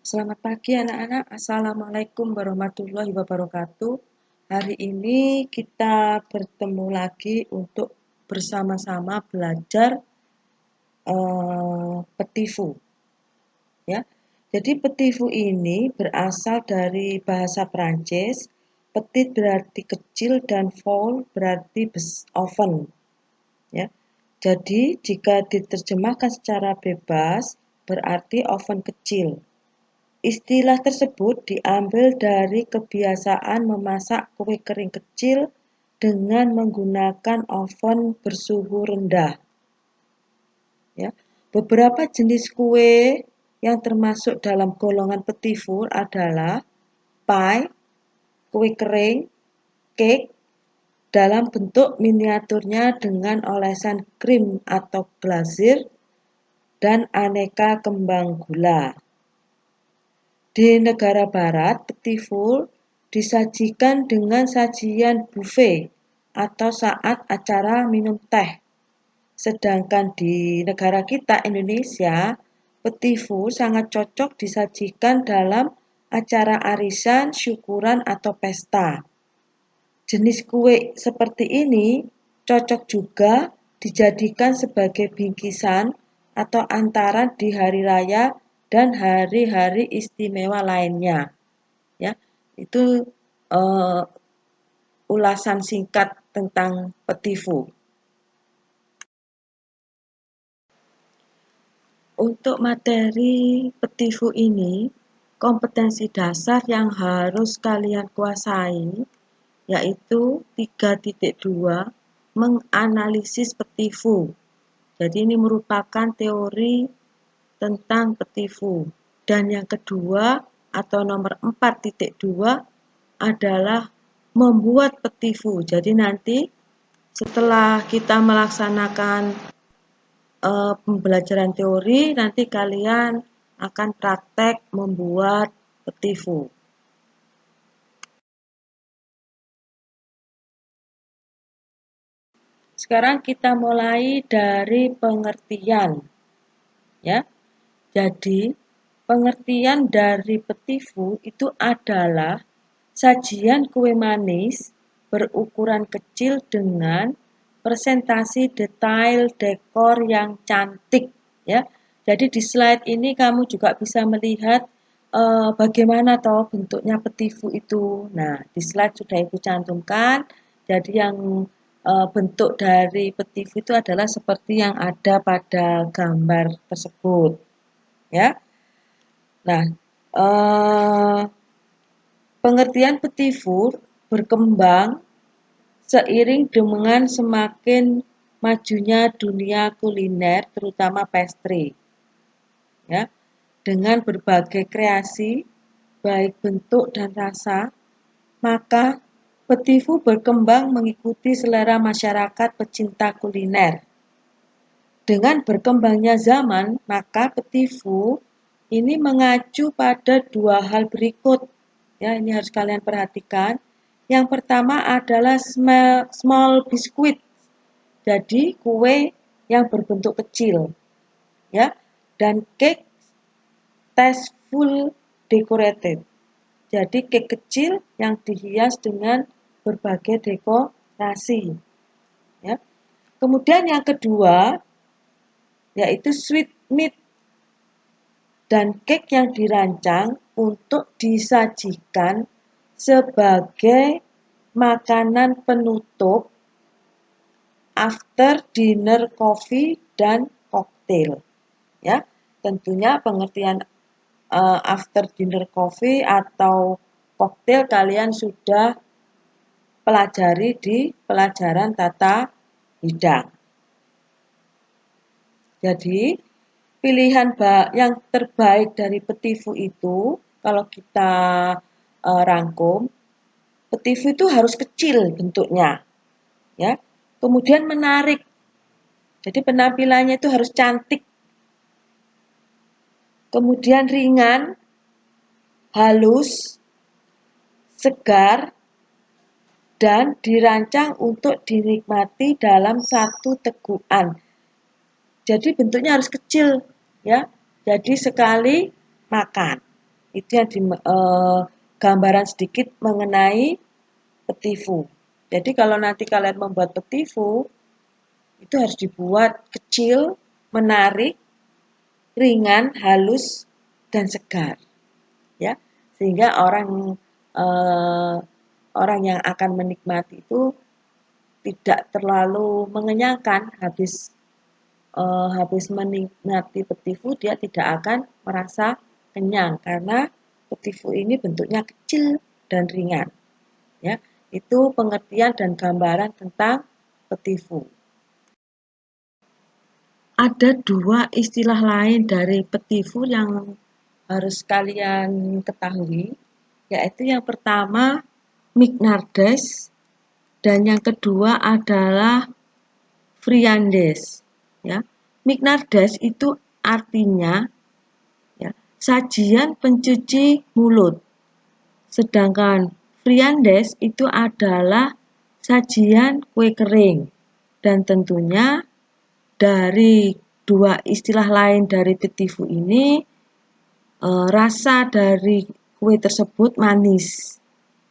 Selamat pagi anak-anak, Assalamualaikum warahmatullahi wabarakatuh. Hari ini kita bertemu lagi untuk bersama-sama belajar petifu. Ya. Jadi petifu ini berasal dari bahasa Prancis, petit berarti kecil dan foul berarti oven. Ya. Jadi jika diterjemahkan secara bebas berarti oven kecil. Istilah tersebut diambil dari kebiasaan memasak kue kering kecil dengan menggunakan oven bersuhu rendah. Ya. Beberapa jenis kue yang termasuk dalam golongan petit four adalah pie, kue kering, cake, dalam bentuk miniaturnya dengan olesan krim atau glazir, dan aneka kembang gula. Di negara barat, petit four disajikan dengan sajian buffet atau saat acara minum teh. Sedangkan di negara kita, Indonesia, petit four sangat cocok disajikan dalam acara arisan, syukuran, atau pesta. Jenis kue seperti ini cocok juga dijadikan sebagai bingkisan atau antaran di hari raya dan hari-hari istimewa lainnya. Ya, itu ulasan singkat tentang petit four. Untuk materi petit four ini, kompetensi dasar yang harus kalian kuasai yaitu 3.2 menganalisis petit four. Jadi ini merupakan teori tentang petit four. Dan yang kedua atau nomor 4.2 adalah membuat petit four. Jadi nanti setelah kita melaksanakan pembelajaran teori, nanti kalian akan praktek membuat petit four. Sekarang kita mulai dari pengertian. Ya. Jadi, pengertian dari petit four itu adalah sajian kue manis berukuran kecil dengan presentasi detail dekor yang cantik, ya. Jadi di slide ini kamu juga bisa melihat bagaimana toh bentuknya petit four itu. Nah, di slide sudah Ibu cantumkan. Jadi yang bentuk dari petit four itu adalah seperti yang ada pada gambar tersebut, ya. Nah, pengertian petit four berkembang seiring dengan semakin majunya dunia kuliner, terutama pastry, ya, dengan berbagai kreasi, baik bentuk dan rasa, maka petit four berkembang mengikuti selera masyarakat pecinta kuliner. Dengan berkembangnya zaman, maka petit four ini mengacu pada dua hal berikut. Ya, ini harus kalian perhatikan. Yang pertama adalah small biscuit. Jadi kue yang berbentuk kecil. Ya, dan cake tasteful decorated. Jadi cake kecil yang dihias dengan berbagai dekorasi. Ya. Kemudian yang kedua yaitu sweet meat dan cake yang dirancang untuk disajikan sebagai makanan penutup after dinner coffee dan cocktail. Ya, tentunya pengertian after dinner coffee atau cocktail kalian sudah pelajari di pelajaran tata hidang. Jadi, pilihan yang terbaik dari petit four itu, kalau kita rangkum, petit four itu harus kecil bentuknya, ya. Kemudian menarik. Jadi penampilannya itu harus cantik. Kemudian ringan, halus, segar, dan dirancang untuk dinikmati dalam satu tegukan. Jadi bentuknya harus kecil, ya. Jadi sekali makan. Itu yang gambaran sedikit mengenai petifu. Jadi kalau nanti kalian membuat petifu, itu harus dibuat kecil, menarik, ringan, halus, dan segar, ya, sehingga orang yang akan menikmati itu tidak terlalu mengenyangkan. Habis menikmati petifu, dia tidak akan merasa kenyang karena petifu ini bentuknya kecil dan ringan, ya. Itu pengertian dan gambaran tentang petifu. Ada dua istilah lain dari petifu yang harus kalian ketahui, yaitu yang pertama Mignardes dan yang kedua adalah Friandes. Ya, Mignardes itu artinya, ya, sajian pencuci mulut, sedangkan Friandes itu adalah sajian kue kering. Dan tentunya dari dua istilah lain dari petifu ini, rasa dari kue tersebut manis.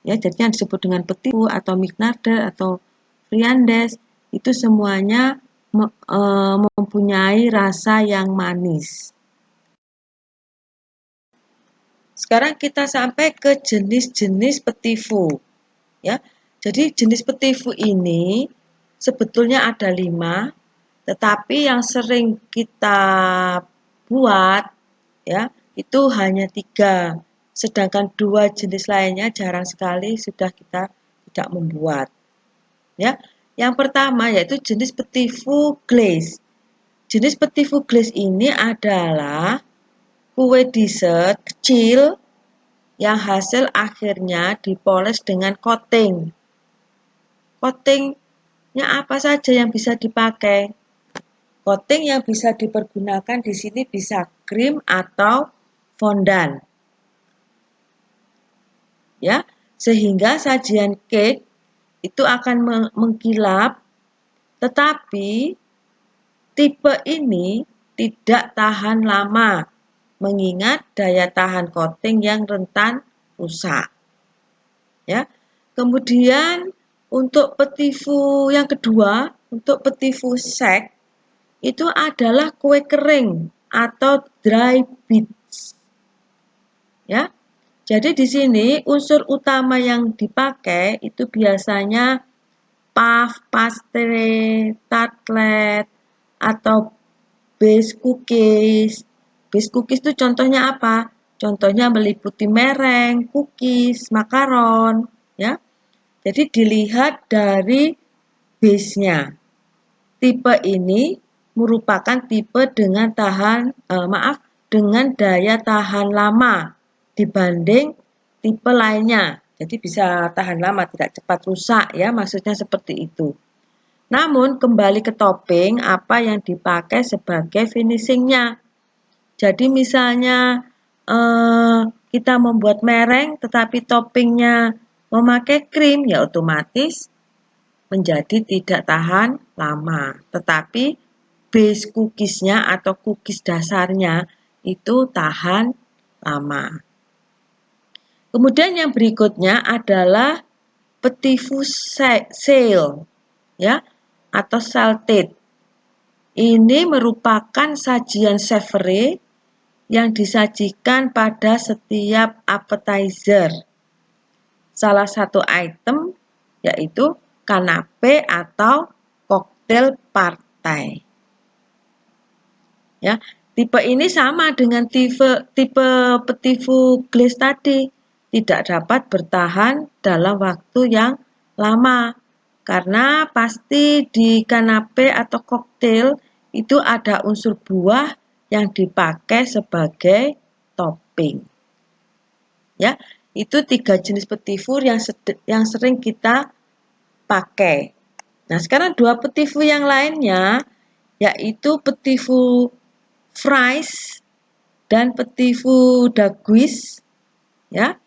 Ya, jadi yang disebut dengan petifu atau Mignardes atau Friandes itu semuanya mempunyai rasa yang manis. Sekarang kita sampai ke jenis-jenis petifu. Ya, jadi jenis petifu ini sebetulnya ada 5, tetapi yang sering kita buat, ya, itu hanya 3. Sedangkan 2 jenis lainnya jarang sekali sudah kita tidak membuat. Ya, yang pertama yaitu jenis petifu glaze. Jenis petifu glaze ini adalah kue dessert kecil yang hasil akhirnya dipoles dengan coating. Coatingnya apa saja yang bisa dipakai? Coating yang bisa dipergunakan di sini bisa krim atau fondan. Ya, sehingga sajian cake itu akan mengkilap, tetapi tipe ini tidak tahan lama mengingat daya tahan coating yang rentan rusak. Ya. Kemudian untuk petifu yang kedua, untuk petifu shake itu adalah kue kering atau dry bits. Ya. Jadi di sini unsur utama yang dipakai itu biasanya puff, pastry, tartlet, atau base cookies. Base cookies itu contohnya apa? Contohnya meliputi mereng, cookies, makaron, ya. Jadi dilihat dari base-nya. Tipe ini merupakan tipe dengan dengan daya tahan lama dibanding tipe lainnya. Jadi bisa tahan lama, tidak cepat rusak, ya, maksudnya seperti itu. Namun kembali ke topping apa yang dipakai sebagai finishingnya. Jadi misalnya kita membuat mereng tetapi toppingnya memakai krim, ya otomatis menjadi tidak tahan lama. Tetapi base cookiesnya atau cookies dasarnya itu tahan lama. Kemudian yang berikutnya adalah petifu sail, ya, atau salted. Ini merupakan sajian savory yang disajikan pada setiap appetizer. Salah satu item yaitu kanape atau koktail partai. Ya, tipe ini sama dengan tipe petifu glaze tadi, tidak dapat bertahan dalam waktu yang lama karena pasti di kanape atau koktail itu ada unsur buah yang dipakai sebagai topping. Ya, itu 3 jenis petifu yang sering kita pakai. Nah, sekarang 2 petifu yang lainnya yaitu petifu fries dan petifu daguis, ya.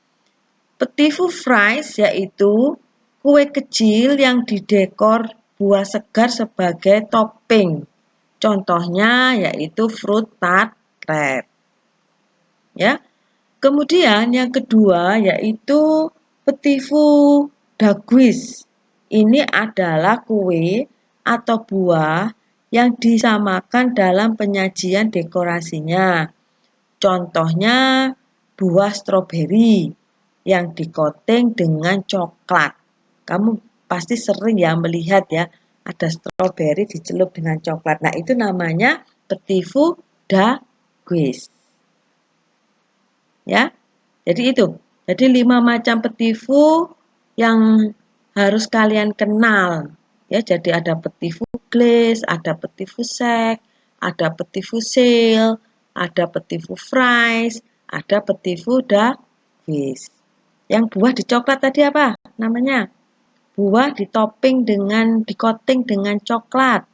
Petifu fries yaitu kue kecil yang didekor buah segar sebagai topping. Contohnya yaitu fruit tartlet. Ya. Kemudian yang kedua yaitu petifu daguis. Ini adalah kue atau buah yang disamakan dalam penyajian dekorasinya. Contohnya buah stroberi yang di-coating dengan coklat. Kamu pasti sering ya melihat ya, ada stroberi dicelup dengan coklat. Nah, itu namanya petifu daguis. Ya. Jadi itu. Jadi 5 macam petifu yang harus kalian kenal. Ya, jadi ada petifu glaze, ada petifu sek, ada petifu sail, ada petifu fries, ada petifu daguis. Yang buah di coklat tadi apa namanya? Buah di-coating dengan coklat.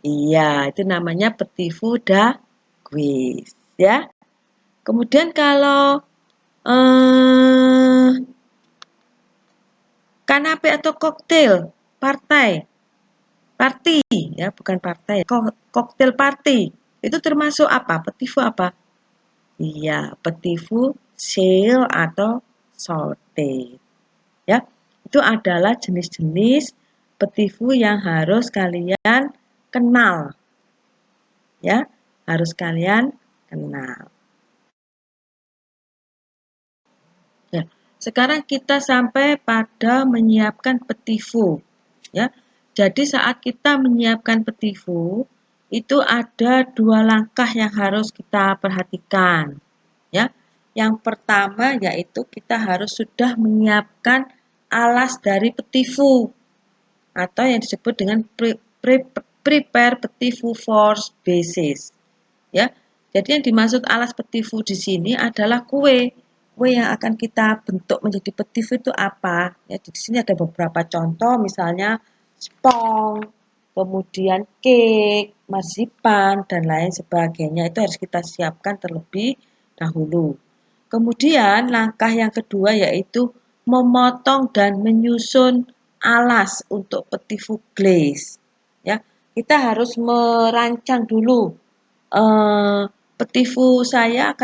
Iya, itu namanya petifu daguis, ya. Kemudian kalau kanape atau koktail party ya, bukan partai, koktail party itu termasuk apa? Petifu apa? Iya, petifu sail atau salted. Ya, itu adalah jenis-jenis petifu yang harus kalian kenal. Ya, harus kalian kenal. Ya, sekarang kita sampai pada menyiapkan petifu. Ya, jadi saat kita menyiapkan petifu, itu ada 2 langkah yang harus kita perhatikan. Ya, yang pertama yaitu kita harus sudah menyiapkan alas dari petifu atau yang disebut dengan prepare petifu for basis. Ya, jadi yang dimaksud alas petifu di sini adalah kue. Kue yang akan kita bentuk menjadi petifu itu apa? Ya, di sini ada beberapa contoh, misalnya spong, kemudian cake, marzipan, dan lain sebagainya. Itu harus kita siapkan terlebih dahulu. Kemudian langkah yang kedua yaitu memotong dan menyusun alas untuk petifu glaze. Ya, kita harus merancang dulu. Petifu saya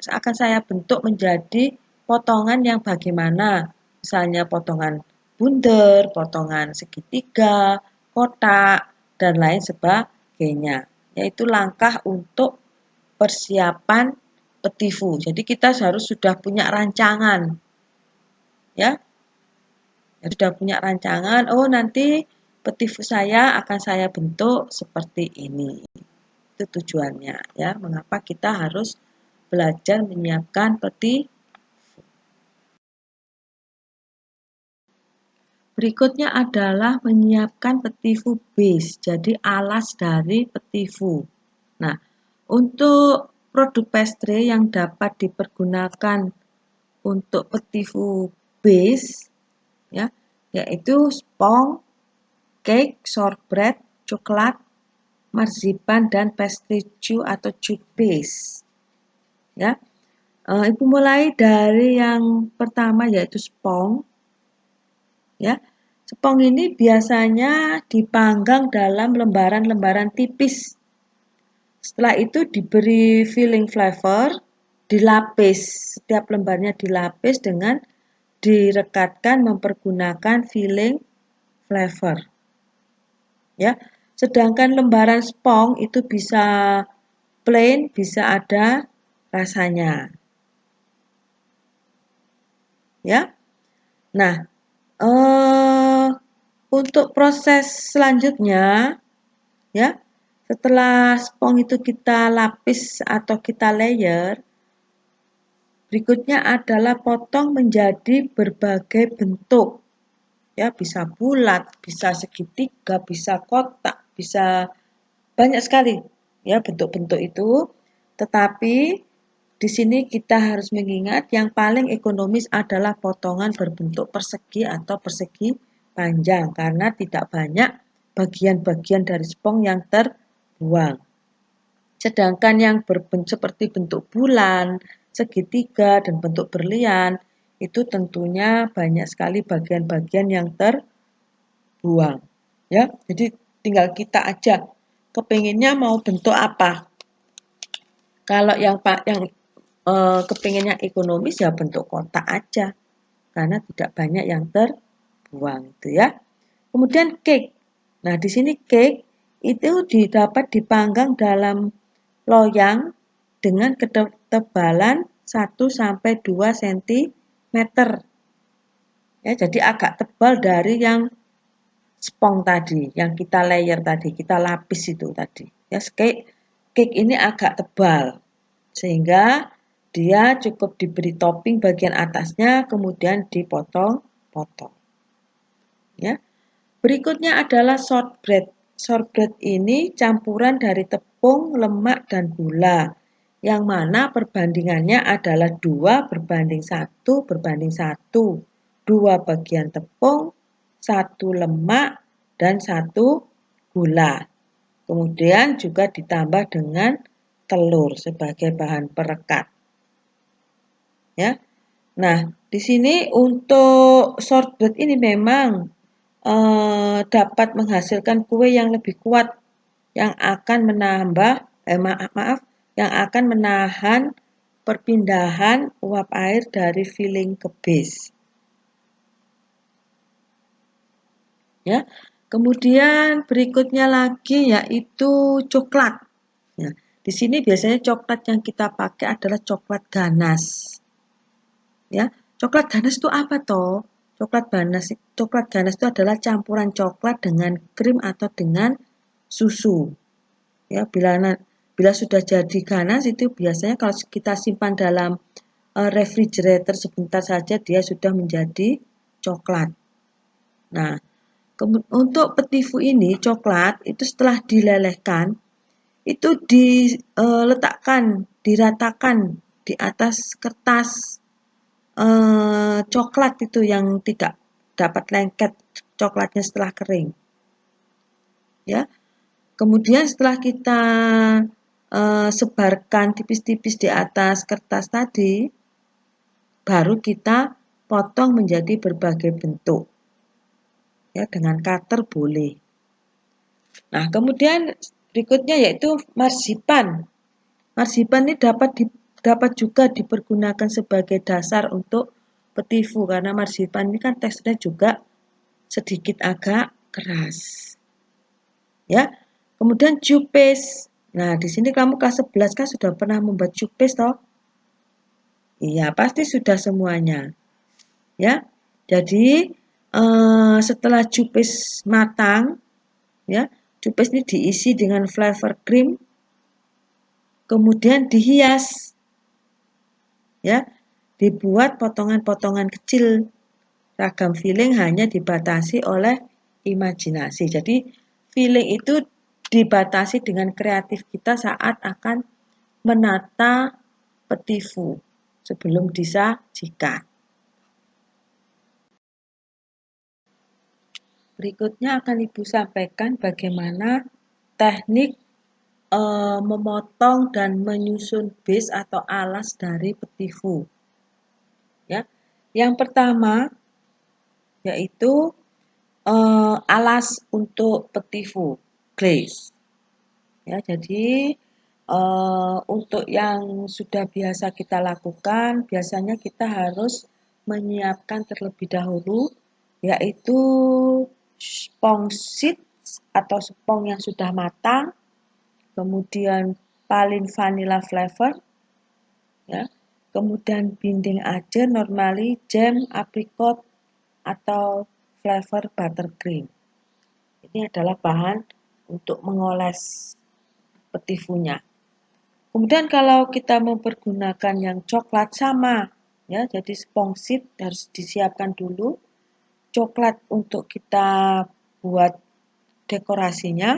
akan saya bentuk menjadi potongan yang bagaimana. Misalnya potongan bundar, potongan segitiga, kotak, dan lain sebagainya. Yaitu langkah untuk persiapan petifu. Jadi kita harus sudah punya rancangan. Ya, sudah punya rancangan, oh nanti petifu saya akan saya bentuk seperti ini. Itu tujuannya ya, mengapa kita harus belajar menyiapkan petifu. Berikutnya adalah menyiapkan petifu base, jadi alas dari petifu. Nah, untuk produk pastry yang dapat dipergunakan untuk petifu base ya, yaitu spong, cake, shortbread, coklat, marzipan, dan pastry chew atau chew base. Ya, Ibu mulai dari yang pertama yaitu spong. Ya, spong ini biasanya dipanggang dalam lembaran-lembaran tipis. Setelah itu diberi filling flavor, dilapis. Setiap lembarnya dilapis dengan direkatkan mempergunakan filling flavor. Ya, sedangkan lembaran spong itu bisa plain, bisa ada rasanya. Ya. Nah, untuk proses selanjutnya, ya, setelah spong itu kita lapis atau kita layer, berikutnya adalah potong menjadi berbagai bentuk. Ya, bisa bulat, bisa segitiga, bisa kotak, bisa banyak sekali ya bentuk-bentuk itu. Tetapi di sini kita harus mengingat yang paling ekonomis adalah potongan berbentuk persegi atau persegi panjang karena tidak banyak bagian-bagian dari spong yang terbuang. Sedangkan yang berbentuk seperti bentuk bulan, segitiga, dan bentuk berlian itu tentunya banyak sekali bagian-bagian yang terbuang. Ya, jadi tinggal kita aja kepinginnya mau bentuk apa. Kalau yang kepinginnya ekonomis ya bentuk kotak aja, karena tidak banyak yang terbuang itu ya. Kemudian cake. Nah, di sini cake itu dapat dipanggang dalam loyang dengan ketebalan 1 sampai 2 cm. Ya, jadi agak tebal dari yang spong tadi, yang kita layer tadi, kita lapis itu tadi. Ya, cake ini agak tebal sehingga dia cukup diberi topping bagian atasnya kemudian dipotong-potong. Ya. Berikutnya adalah shortbread. Shortbread ini campuran dari tepung, lemak, dan gula. Yang mana perbandingannya adalah 2:1:1. 2 bagian tepung, 1 lemak, dan 1 gula. Kemudian juga ditambah dengan telur sebagai bahan perekat. Ya. Nah, di sini untuk shortbread ini memang dapat menghasilkan kue yang lebih kuat yang akan yang akan menahan perpindahan uap air dari filling ke base. Ya. Kemudian berikutnya lagi yaitu coklat. Ya, di sini biasanya coklat yang kita pakai adalah coklat ganas. Ya, coklat ganas itu apa toh? Coklat ganas itu adalah campuran coklat dengan krim atau dengan susu. Ya, bila sudah jadi ganas itu biasanya kalau kita simpan dalam refrigerator sebentar saja dia sudah menjadi coklat. Nah, untuk petifu ini coklat itu setelah dilelehkan itu diratakan di atas kertas coklat itu yang tidak dapat lengket coklatnya setelah kering. Ya. Kemudian setelah kita sebarkan tipis-tipis di atas kertas tadi, baru kita potong menjadi berbagai bentuk. Ya, dengan cutter boleh. Nah, kemudian berikutnya yaitu marzipan. Marzipan ini dapat juga dipergunakan sebagai dasar untuk petifu karena marzipan ini kan teksturnya juga sedikit agak keras. Ya. Kemudian cupes. Nah, di sini kamu kelas 11 kan sudah pernah membuat cupes toh? Iya, pasti sudah semuanya. Ya. Jadi, setelah cupes matang, ya, cupes ini diisi dengan flavor cream, kemudian dihias. Ya, dibuat potongan-potongan kecil. Ragam filling hanya dibatasi oleh imajinasi. Jadi, filling itu dibatasi dengan kreatif kita saat akan menata petifu sebelum disajikan. Berikutnya akan Ibu sampaikan bagaimana teknik memotong dan menyusun base atau alas dari petifu. Ya. Yang pertama yaitu alas untuk petifu, glaze. Ya, jadi untuk yang sudah biasa kita lakukan, biasanya kita harus menyiapkan terlebih dahulu, yaitu spong seeds atau spong yang sudah matang, kemudian palin vanilla flavor, ya, kemudian binding ajar, normally jam, apricot, atau flavor buttercream. Ini adalah bahan untuk mengoles petifunya. Kemudian kalau kita mempergunakan yang coklat sama, ya, jadi spong seed harus disiapkan dulu. Coklat untuk kita buat dekorasinya.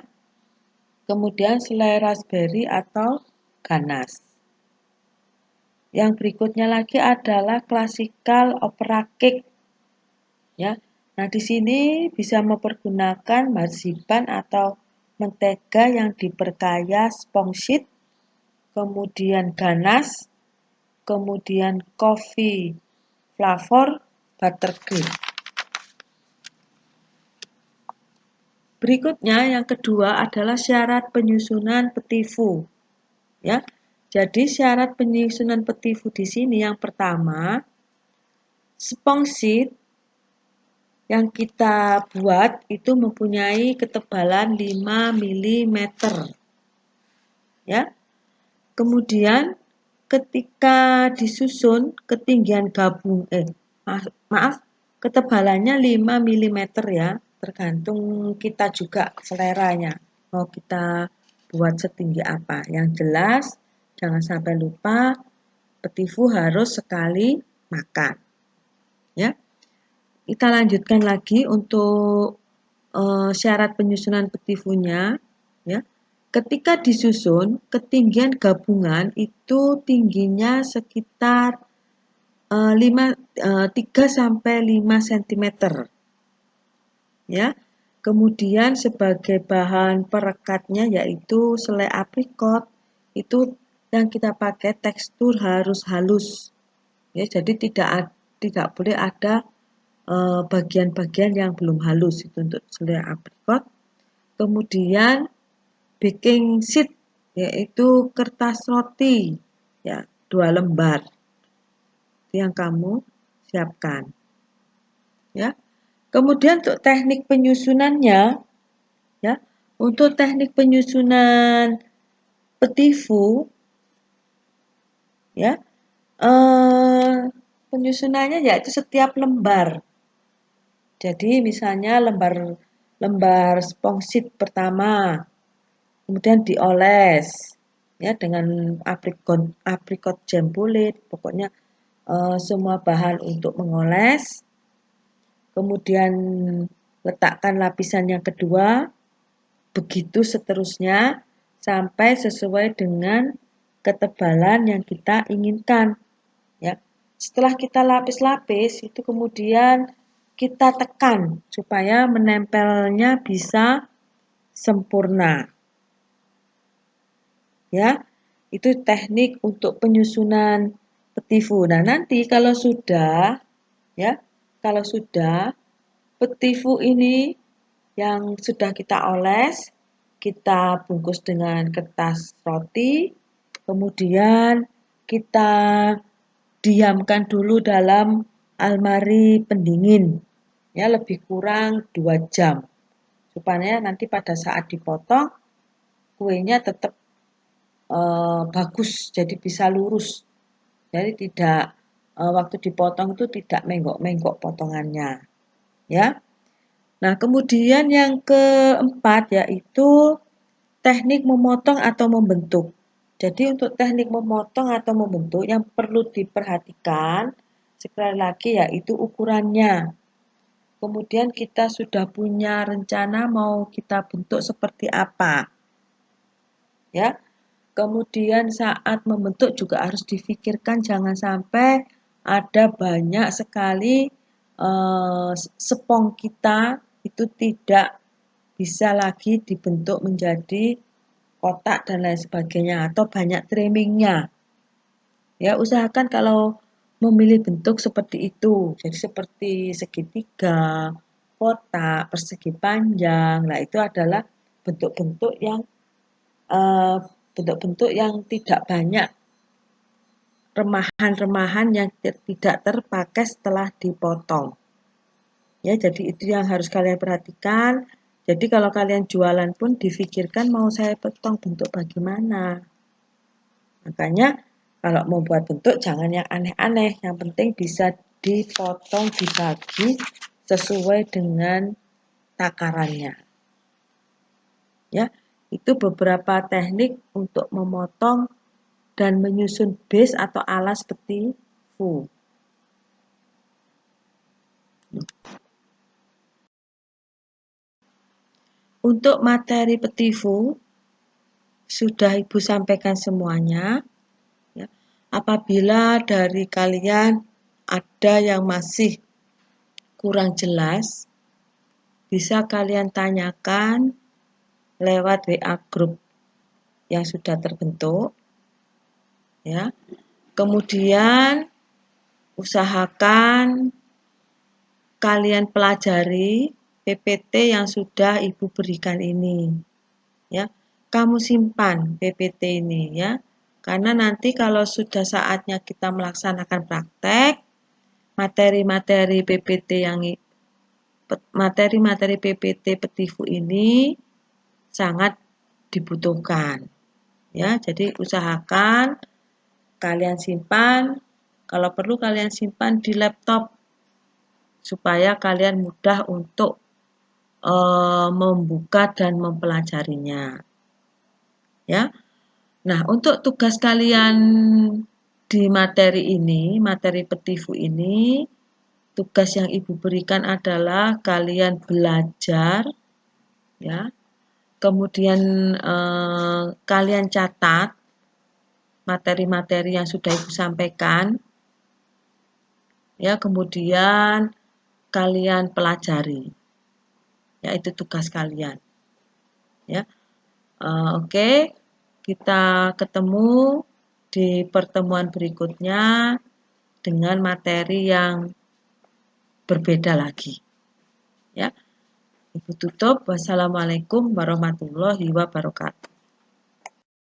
Kemudian selai raspberry atau ganas. Yang berikutnya lagi adalah classical opera cake. Ya. Nah, di sini bisa mempergunakan marzipan atau mentega yang diperkaya spong seed, kemudian ganas, kemudian coffee flavor, buttercream. Berikutnya yang kedua adalah syarat penyusunan petifu. Ya. Jadi syarat penyusunan petifu di sini yang pertama, spongsit yang kita buat itu mempunyai ketebalan 5 mm. Ya. Kemudian ketika disusun ketinggian maaf, ketebalannya 5 mm ya, tergantung kita juga seleranya. Mau kita buat setinggi apa. Yang jelas jangan sampai lupa petifu harus sekali makan. Ya. Kita lanjutkan lagi untuk syarat penyusunan petifunya ya. Ketika disusun, ketinggian gabungan itu tingginya sekitar 3 sampai 5 cm. Ya. Kemudian sebagai bahan perekatnya yaitu selai aprikot, itu yang kita pakai tekstur harus halus. Ya, jadi tidak boleh ada bagian-bagian yang belum halus itu untuk selai aprikot. Kemudian baking sheet yaitu kertas roti ya 2 lembar itu yang kamu siapkan ya. Kemudian untuk teknik penyusunannya ya, untuk teknik penyusunan petifu ya, penyusunannya yaitu setiap lembar. Jadi misalnya lembar spongsit pertama kemudian dioles ya dengan aprikot jam kulit, pokoknya semua bahan untuk mengoles. Kemudian letakkan lapisan yang kedua, begitu seterusnya sampai sesuai dengan ketebalan yang kita inginkan. Ya. Setelah kita lapis-lapis, itu kemudian kita tekan supaya menempelnya bisa sempurna. Ya, itu teknik untuk penyusunan petifu. Nah, nanti kalau sudah petifu ini yang sudah kita oles, kita bungkus dengan kertas roti, kemudian kita diamkan dulu dalam almari pendingin. Ya, lebih kurang 2 jam. Supaya nanti pada saat dipotong kuenya tetap bagus, jadi bisa lurus. Jadi tidak waktu dipotong itu tidak menggok-menggok potongannya. Ya. Nah, kemudian yang keempat yaitu teknik memotong atau membentuk. Jadi untuk teknik memotong atau membentuk yang perlu diperhatikan sekali lagi yaitu ukurannya. Kemudian kita sudah punya rencana mau kita bentuk seperti apa. Ya. Kemudian saat membentuk juga harus difikirkan jangan sampai ada banyak sekali spong kita itu tidak bisa lagi dibentuk menjadi kotak dan lain sebagainya atau banyak trimmingnya. Ya, usahakan kalau memilih bentuk seperti itu. Jadi seperti segitiga, kotak, persegi panjang. Nah, itu adalah bentuk-bentuk yang tidak banyak remahan-remahan yang tidak terpakai setelah dipotong. Ya, jadi itu yang harus kalian perhatikan. Jadi kalau kalian jualan pun difikirkan mau saya potong bentuk bagaimana. Makanya kalau mau buat bentuk jangan yang aneh-aneh, yang penting bisa dipotong, dibagi sesuai dengan takarannya. Ya, itu beberapa teknik untuk memotong dan menyusun base atau alas petifu. Untuk materi petifu sudah Ibu sampaikan semuanya. Ya. Apabila dari kalian ada yang masih kurang jelas, bisa kalian tanyakan lewat WA group yang sudah terbentuk. Ya. Kemudian usahakan kalian pelajari PPT yang sudah Ibu berikan ini. Ya. Kamu simpan PPT ini ya. Karena nanti kalau sudah saatnya kita melaksanakan praktek, materi-materi PPT Petifu ini sangat dibutuhkan. Ya, jadi usahakan kalian simpan, kalau perlu kalian simpan di laptop supaya kalian mudah untuk membuka dan mempelajarinya. Ya. Nah, untuk tugas kalian di materi ini, materi Petifu ini, tugas yang Ibu berikan adalah kalian belajar, ya. Kemudian kalian catat materi-materi yang sudah Ibu sampaikan, ya. Kemudian kalian pelajari, ya, itu tugas kalian, ya. Oke, kita ketemu di pertemuan berikutnya dengan materi yang berbeda lagi. Ya, Ibu tutup. Wassalamualaikum warahmatullahi wabarakatuh.